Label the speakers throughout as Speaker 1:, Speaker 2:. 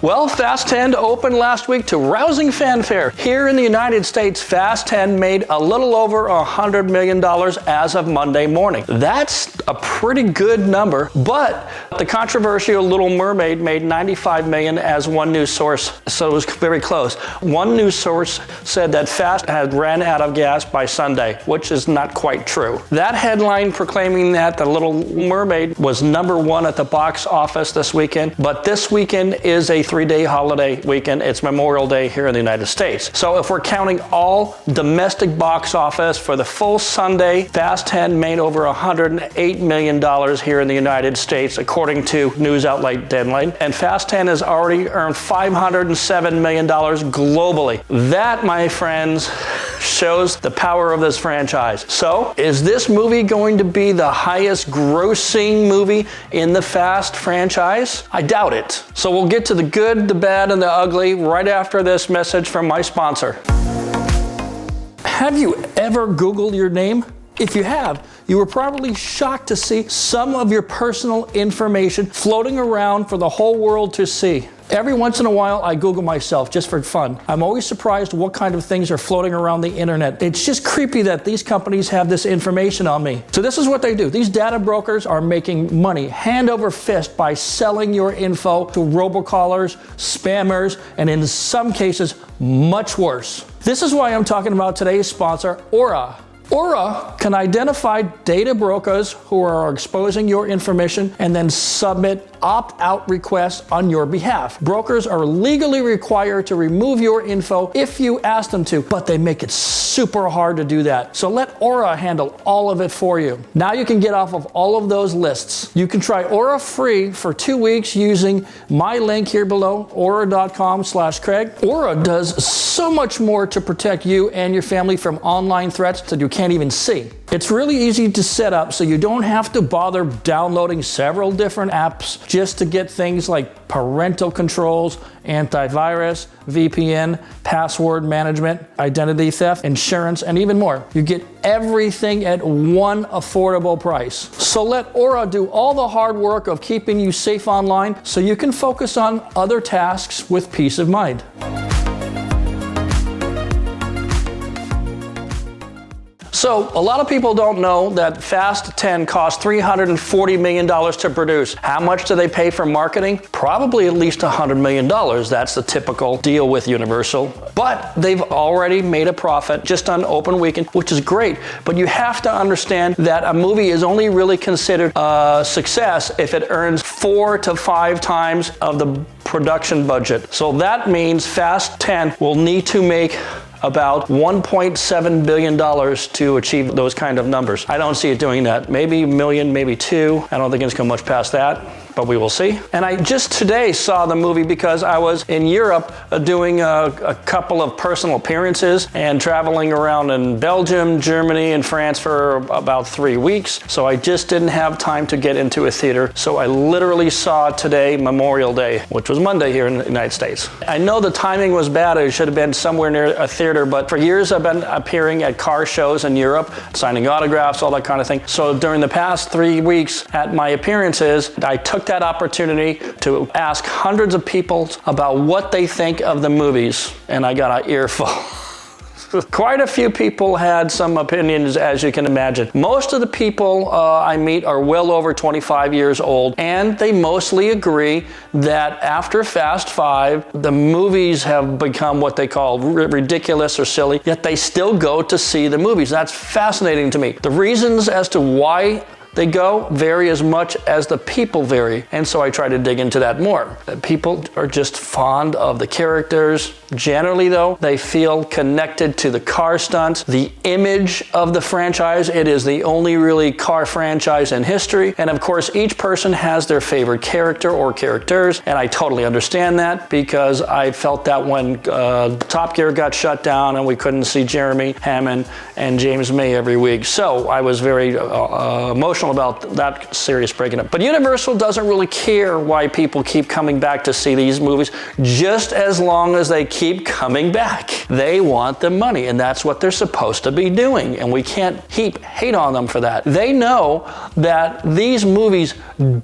Speaker 1: Well, Fast 10 opened last week to rousing fanfare. Here in the United States, Fast 10 made a little over $100 million as of Monday morning. That's a pretty good number, but the controversial Little Mermaid made $95 million as one news source, so it was very close. One news source said that Fast had ran out of gas by Sunday, which is not quite true. That headline proclaiming that the Little Mermaid was #1 at the box office this weekend, but this weekend is a 3-day holiday weekend. It's Memorial Day here in the United States. So if we're counting all domestic box office for the full Sunday, Fast 10 made over $108 million here in the United States, according to news outlet Deadline. And Fast 10 has already earned $507 million globally. That, my friends, shows the power of this franchise. So, is this movie going to be the highest grossing movie in the Fast franchise? I doubt it. So we'll get to the good, the bad, and the ugly right after this message from my sponsor. Have you ever Googled your name? If you have, you were probably shocked to see some of your personal information floating around for the whole world to see. Every once in a while, I Google myself just for fun. I'm always surprised what kind of things are floating around the internet. It's just creepy that these companies have this information on me. So this is what they do. These data brokers are making money hand over fist by selling your info to robocallers, spammers, and in some cases, much worse. This is why I'm talking about today's sponsor, Aura. Aura can identify data brokers who are exposing your information and then submit opt-out requests on your behalf. Brokers are legally required to remove your info if you ask them to, but they make it super hard to do that. So let Aura handle all of it for you. Now you can get off of all of those lists. You can try Aura free for 2 weeks using my link here below, aura.com/Craig. Aura does so much more to protect you and your family from online threats that you can't even see. It's really easy to set up, so you don't have to bother downloading several different apps just to get things like parental controls, antivirus, VPN, password management, identity theft, insurance, and even more. You get everything at one affordable price. So let Aura do all the hard work of keeping you safe online so you can focus on other tasks with peace of mind. So, a lot of people don't know that Fast 10 cost $340 million to produce. How much do they pay for marketing? Probably at least $100 million. That's the typical deal with Universal. But they've already made a profit just on open weekend, which is great. But you have to understand that a movie is only really considered a success if it earns 4 to 5 times of the production budget. So that means Fast 10 will need to make about $1.7 billion to achieve those kind of numbers. I don't see it doing that. Maybe $1 million, maybe $2 million. I don't think it's going much past that, but we will see. And I just today saw the movie because I was in Europe doing a couple of personal appearances and traveling around in Belgium, Germany, and France for about 3 weeks. So I just didn't have time to get into a theater. So I literally saw today Memorial Day, which was Monday here in the United States. I know the timing was bad. It should have been somewhere near a theater, but for years I've been appearing at car shows in Europe, signing autographs, all that kind of thing. So during the past 3 weeks at my appearances, I took that opportunity to ask hundreds of people about what they think of the movies, and I got an earful. Quite a few people had some opinions, as you can imagine. Most of the people I meet are well over 25 years old, and they mostly agree that after Fast 5, the movies have become what they call ridiculous or silly, yet they still go to see the movies. That's fascinating to me. The reasons as to why they go vary as much as the people vary, and so I try to dig into that more. People are just fond of the characters. Generally though, they feel connected to the car stunts, the image of the franchise. It is the only really car franchise in history, and of course each person has their favorite character or characters, and I totally understand that because I felt that when Top Gear got shut down and we couldn't see Jeremy Hammond and James May every week. So I was very emotional about that series breaking up. But Universal doesn't really care why people keep coming back to see these movies, just as long as they keep keep coming back. They want the money, and that's what they're supposed to be doing, and we can't heap hate on them for that. They know that these movies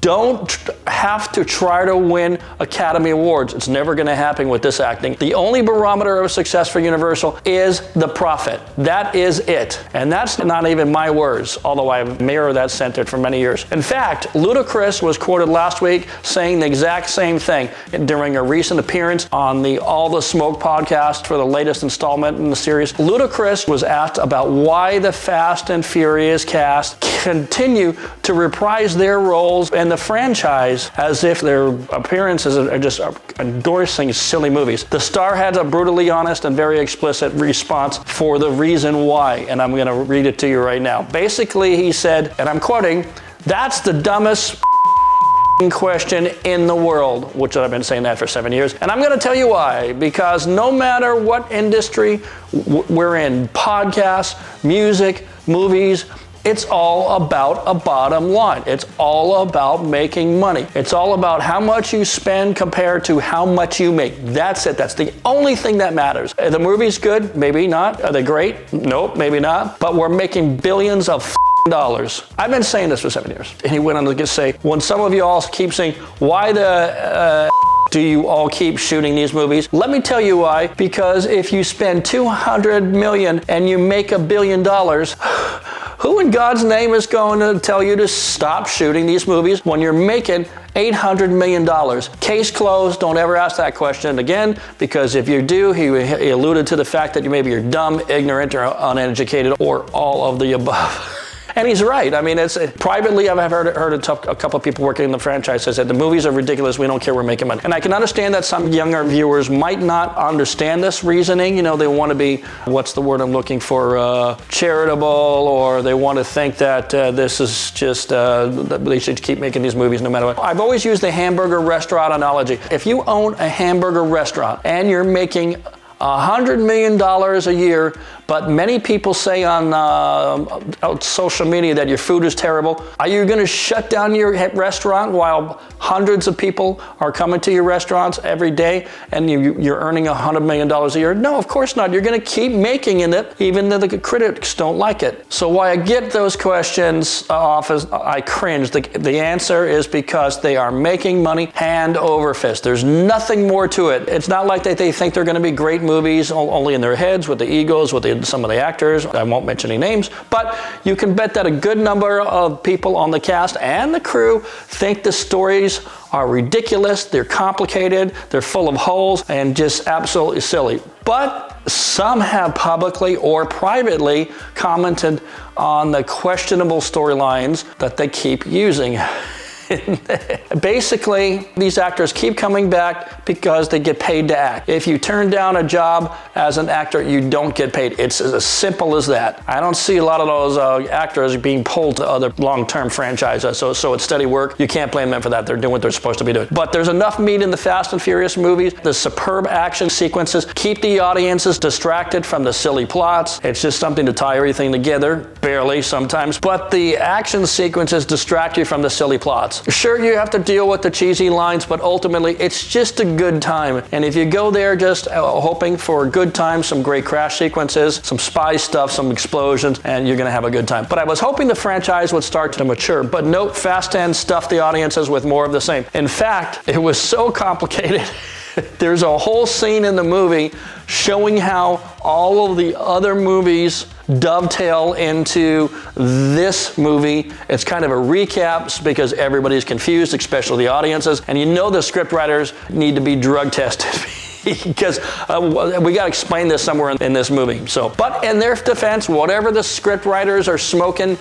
Speaker 1: don't have to try to win Academy Awards. It's never going to happen with this acting. The only barometer of success for Universal is the profit. That is it. And that's not even my words, although I've mirrored that sentiment for many years. In fact, Ludacris was quoted last week saying the exact same thing during a recent appearance on the All the Smoke podcast for the latest installment in the series. Ludacris was asked about why the Fast and Furious cast continue to reprise their roles in the franchise as if their appearances are just endorsing silly movies. The star had a brutally honest and very explicit response for the reason why, and I'm going to read it to you right now. Basically, he said, and I'm quoting, "That's the dumbest question in the world," which I've been saying that for 7 years. And I'm going to tell you why. Because no matter what industry we're in, podcasts, music, movies, it's all about a bottom line. It's all about making money. It's all about how much you spend compared to how much you make. That's it. That's the only thing that matters. Are the movies good? Maybe not. Are they great? Nope, maybe not. But we're making billions of dollars. I've been saying this for 7 years. And he went on to say, when some of you all keep saying, why the do you all keep shooting these movies? Let me tell you why. Because if you spend $200 million and you make $1 billion, who in God's name is going to tell you to stop shooting these movies when you're making $800 million? Case closed. Don't ever ask that question again, because if you do, he alluded to the fact that maybe you're dumb, ignorant, or uneducated, or all of the above. And he's right. I mean, it's privately, I've heard a couple of people working in the franchise say that the movies are ridiculous. We don't care. We're making money. And I can understand that some younger viewers might not understand this reasoning. You know, they want to be, what's the word I'm looking for, charitable, or they want to think that this is just, they should keep making these movies no matter what. I've always used the hamburger restaurant analogy. If you own a hamburger restaurant and you're making $100 million a year, but many people say on social media that your food is terrible, are you going to shut down your restaurant while hundreds of people are coming to your restaurants every day and you're earning $100 million a year? No, of course not. You're going to keep making it even though the critics don't like it. So why I get those questions off as I cringe, the answer is because they are making money hand over fist. There's nothing more to it. It's not like they think they're going to be great movies only in their heads with the egos, with some of the actors. I won't mention any names, but you can bet that a good number of people on the cast and the crew think the stories are ridiculous, they're complicated, they're full of holes, and just absolutely silly. But some have publicly or privately commented on the questionable storylines that they keep using. Basically, these actors keep coming back because they get paid to act. If you turn down a job as an actor, you don't get paid. It's as simple as that. I don't see a lot of those actors being pulled to other long-term franchises, so it's steady work. You can't blame them for that. They're doing what they're supposed to be doing. But there's enough meat in the Fast and Furious movies. The superb action sequences keep the audiences distracted from the silly plots. It's just something to tie everything together, barely sometimes. But the action sequences distract you from the silly plots. Sure, you have to deal with the cheesy lines, but ultimately it's just a good time. And if you go there just hoping for a good time, some great crash sequences, some spy stuff, some explosions, and you're going to have a good time. But I was hoping the franchise would start to mature. But note, Fast 10 stuffed the audiences with more of the same. In fact, it was so complicated. There's a whole scene in the movie showing how all of the other movies dovetail into this movie. It's kind of a recap because everybody's confused, especially the audiences. And you know the script writers need to be drug tested because we got to explain this somewhere in this movie. So, but in their defense, whatever the script writers are smoking,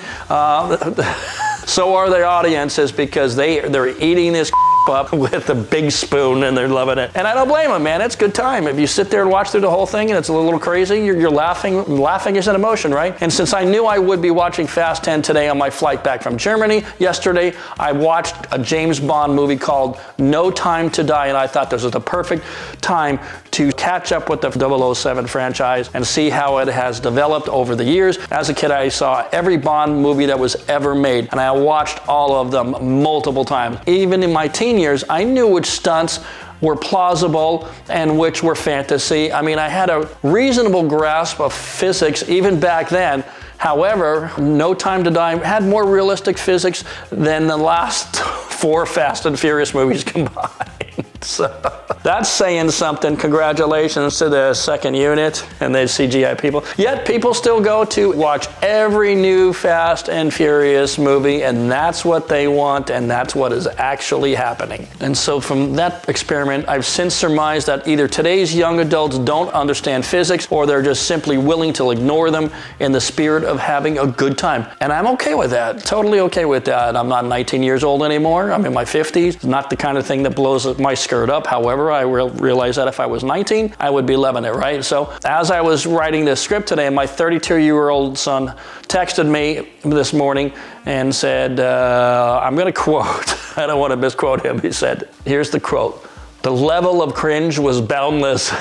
Speaker 1: so are the audiences because they're eating this up with a big spoon and they're loving it. And I don't blame them, man. It's a good time. If you sit there and watch through the whole thing and it's a little crazy, you're laughing. Laughing is an emotion, right? And since I knew I would be watching Fast 10 today on my flight back from Germany yesterday, I watched a James Bond movie called No Time to Die, and I thought this was the perfect time to catch up with the 007 franchise and see how it has developed over the years. As a kid, I saw every Bond movie that was ever made, and I watched all of them multiple times. Even in my teen years, I knew which stunts were plausible and which were fantasy. I mean, I had a reasonable grasp of physics even back then. However, No Time to Die had more realistic physics than the last 4 Fast and Furious movies combined. So that's saying something. Congratulations to the second unit and the CGI people. Yet people still go to watch every new Fast and Furious movie, and that's what they want, and that's what is actually happening. And so from that experiment, I've since surmised that either today's young adults don't understand physics, or they're just simply willing to ignore them in the spirit of having a good time. And I'm okay with that. Totally okay with that. I'm not 19 years old anymore. I'm in my 50s. It's not the kind of thing that blows my skirt up. However, I realized that if I was 19, I would be loving it, right? So as I was writing this script today, my 32-year-old son texted me this morning and said, I'm going to quote, I don't want to misquote him. He said, here's the quote: "The level of cringe was boundless."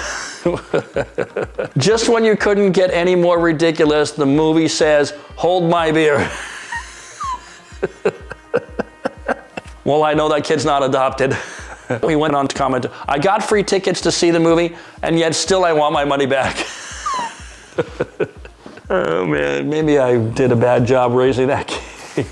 Speaker 1: Just when you couldn't get any more ridiculous, the movie says, "Hold my beer." Well, I know that kid's not adopted. He went on to comment, "I got free tickets to see the movie, and yet still I want my money back." Oh man, maybe I did a bad job raising that kid.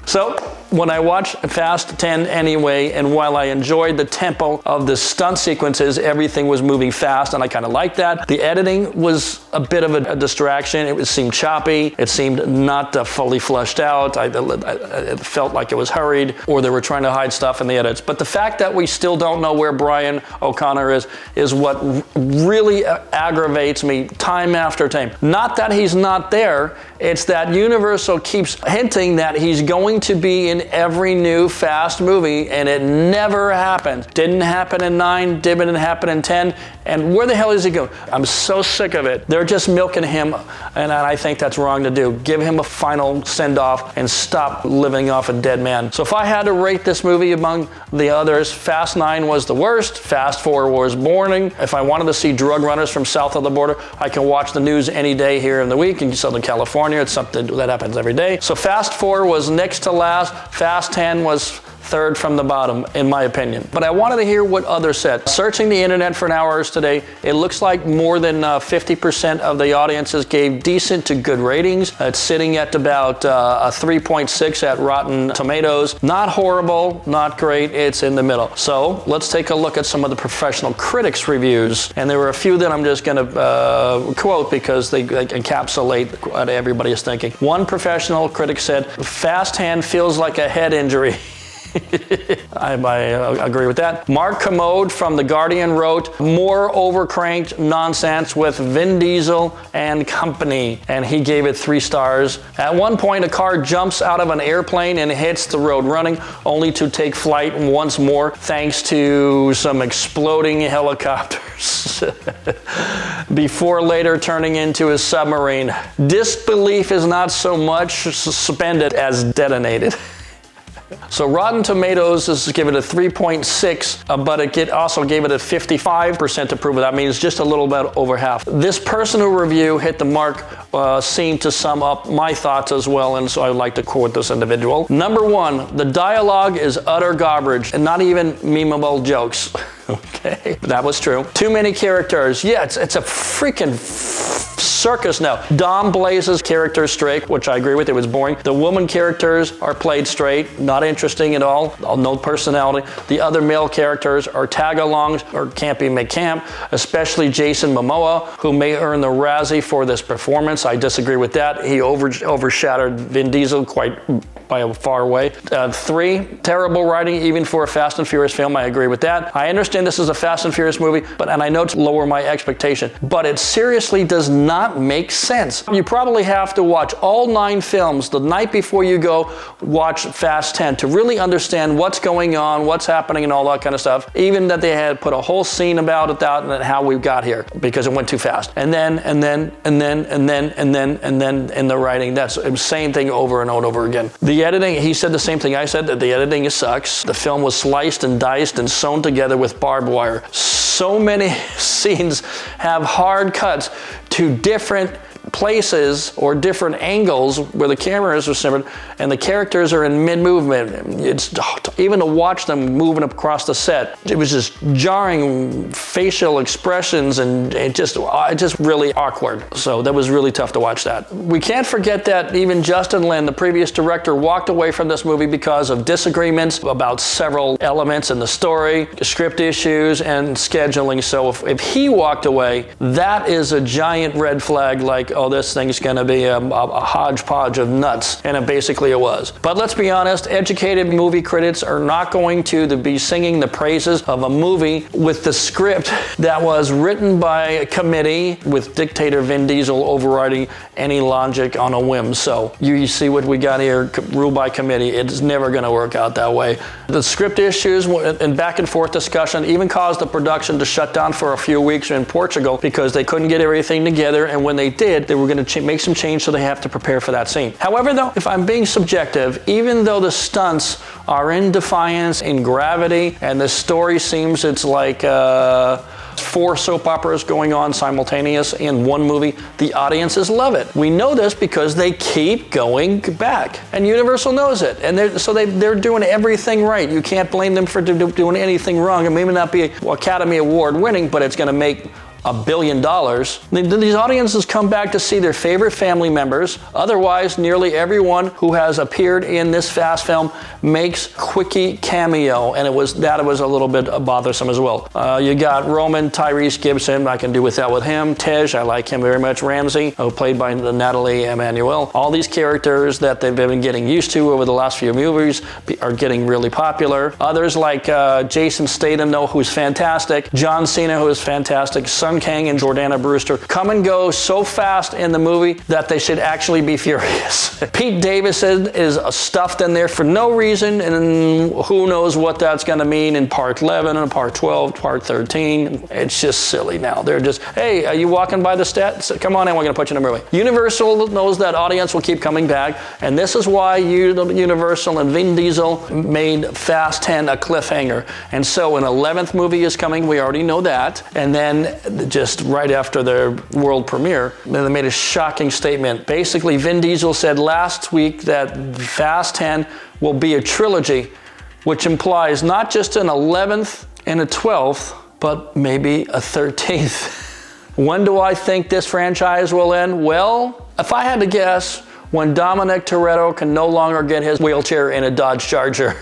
Speaker 1: So, when I watched Fast 10 anyway, and while I enjoyed the tempo of the stunt sequences, everything was moving fast, and I kind of liked that. The editing was a bit of a distraction. It seemed choppy. It seemed not fully fleshed out. It felt like it was hurried, or they were trying to hide stuff in the edits. But the fact that we still don't know where Brian O'Connor is what really aggravates me time after time. Not that he's not there, it's that Universal keeps hinting that he's going to be in every new Fast movie, and it never happened. Didn't happen in 9, didn't happen in 10, and where the hell is he going? I'm so sick of it. They're just milking him, and I think that's wrong to do. Give him a final send-off and stop living off a dead man. So if I had to rate this movie among the others, Fast 9 was the worst, Fast 4 was boring. If I wanted to see drug runners from south of the border, I can watch the news any day here in the week in Southern California. It's something that happens every day. So Fast 4 was next to last. Fast 10 was third from the bottom, in my opinion. But I wanted to hear what others said. Searching the internet for hours today, it looks like more than 50% of the audiences gave decent to good ratings. It's sitting at about a 3.6 at Rotten Tomatoes. Not horrible, not great, it's in the middle. So let's take a look at some of the professional critics' reviews. And there were a few that I'm just going to quote because they encapsulate what everybody is thinking. One professional critic said, "Fast 10 feels like a head injury." I agree with that. Mark Commode from The Guardian wrote, "More overcranked nonsense with Vin Diesel and company," and he gave it 3 stars. At one point, a car jumps out of an airplane and hits the road running, only to take flight once more thanks to some exploding helicopters, before later turning into a submarine. Disbelief is not so much suspended as detonated. So Rotten Tomatoes is giving it a 3.6, but it also gave it a 55% approval. That means just a little bit over half. This personal review hit the mark, seemed to sum up my thoughts as well, and so I'd like to quote this individual. Number 1, the dialogue is utter garbage, and not even memeable jokes. Okay, that was true. Too many characters. Yeah, it's a freaking circus now. Dom Blaze's character straight, which I agree with, it was boring. The woman characters are played straight, not interesting at all, no personality. The other male characters are tag-alongs or campy McCamp, especially Jason Momoa, who may earn the Razzie for this performance. I disagree with that. He overshadowed Vin Diesel quite by a far way. 3, terrible writing even for a Fast and Furious film. I agree with that. I understand this is a Fast and Furious movie, and I know to lower my expectation, but it seriously does not make sense. You probably have to watch all 9 films the night before you go watch Fast 10 to really understand what's going on, what's happening, and all that kind of stuff. Even that they had put a whole scene about it out and how we got here because it went too fast. And then in the writing, that's the same thing over and over again. The editing, he said the same thing I said, that the editing sucks. The film was sliced and diced and sewn together with barbed wire. So many scenes have hard cuts to different places or different angles where the cameras are centered and the characters are in mid-movement. It's even to watch them moving across the set, it was just jarring facial expressions, and it just really awkward. So that was really tough to watch that. We can't forget that even Justin Lin, the previous director, walked away from this movie because of disagreements about several elements in the story, script issues, and scheduling. So if he walked away, that is a giant red flag, like, oh, this thing's gonna be a hodgepodge of nuts, and basically it was. But let's be honest, educated movie critics are not going to be singing the praises of a movie with the script that was written by a committee with dictator Vin Diesel overriding any logic on a whim. So you see what we got here, ruled by committee. It's never gonna work out that way. The script issues and back and forth discussion even caused the production to shut down for a few weeks in Portugal because they couldn't get everything together, and when they did, they were going to make some change, so they have to prepare for that scene. However, though, if I'm being subjective, even though the stunts are in defiance, in gravity, and the story seems it's like 4 soap operas going on simultaneous in one movie, the audiences love it. We know this because they keep going back, and Universal knows it, and they're doing everything right. You can't blame them for doing anything wrong. It may not be Academy Award winning, but it's going to make $1 billion. These audiences come back to see their favorite family members. Otherwise, nearly everyone who has appeared in this Fast film makes quickie cameo, and it was a little bit bothersome as well. You got Roman Tyrese Gibson, I can do without with him. Tej, I like him very much. Ramsey, played by Natalie Emmanuel. All these characters that they've been getting used to over the last few movies are getting really popular. Others like Jason Statham, who's fantastic. John Cena, who is fantastic. Sun Kang and Jordana Brewster come and go so fast in the movie that they should actually be furious. Pete Davidson is stuffed in there for no reason, and who knows what that's going to mean in part 11 and part 12, part 13. It's just silly now. They're just, hey, are you walking by the stats? Come on in, we're going to put you in a movie. Universal knows that audience will keep coming back, and this is why Universal and Vin Diesel made Fast 10 a cliffhanger. And so an 11th movie is coming, we already know that, and then just right after their world premiere, they made a shocking statement. Basically, Vin Diesel said last week that Fast 10 will be a trilogy, which implies not just an 11th and a 12th, but maybe a 13th. When do I think this franchise will end? Well, if I had to guess, when Dominic Toretto can no longer get his wheelchair in a Dodge Charger.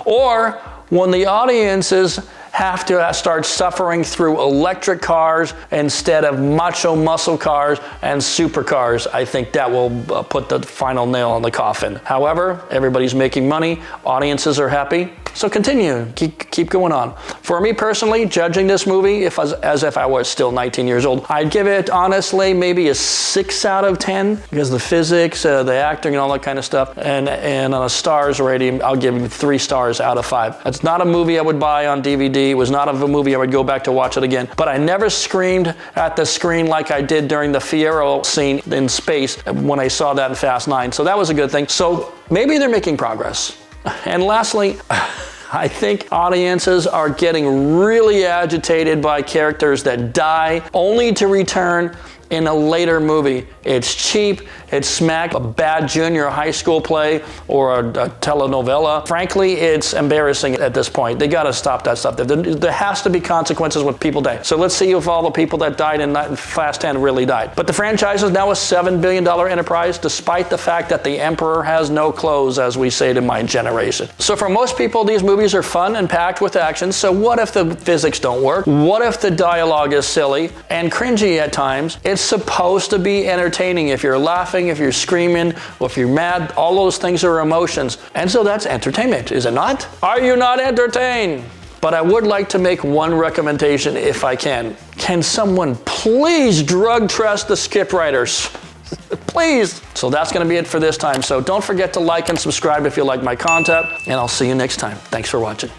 Speaker 1: Or when the audiences have to start suffering through electric cars instead of macho muscle cars and supercars. I think that will put the final nail on the coffin. However, everybody's making money, audiences are happy, so continue, keep going on. For me personally, judging this movie as if I was still 19 years old, I'd give it honestly maybe a 6 out of 10 because the physics, the acting, and all that kind of stuff. And on a stars rating, I'll give it 3 stars out of 5. It's not a movie I would buy on DVD. It was not a movie I would go back to watch it again. But I never screamed at the screen like I did during the Fierro scene in space when I saw that in Fast 9. So that was a good thing. So maybe they're making progress. And lastly, I think audiences are getting really agitated by characters that die only to return in a later movie. It's cheap, it's smack a bad junior high school play or a telenovela. Frankly, it's embarrassing at this point. They gotta stop that stuff. There has to be consequences when people die. So let's see if all the people that died in Fast 10 really died. But the franchise is now a $7 billion enterprise, despite the fact that the emperor has no clothes, as we say to my generation. So for most people, these movies are fun and packed with action. So what if the physics don't work? What if the dialogue is silly and cringy at times? It's supposed to be entertaining. If you're laughing, if you're screaming, or if you're mad, all those things are emotions. And so that's entertainment, is it not? Are you not entertained? But I would like to make one recommendation if I can. Can someone please drug test the scriptwriters? Please. So that's going to be it for this time. So don't forget to like and subscribe if you like my content, and I'll see you next time. Thanks for watching.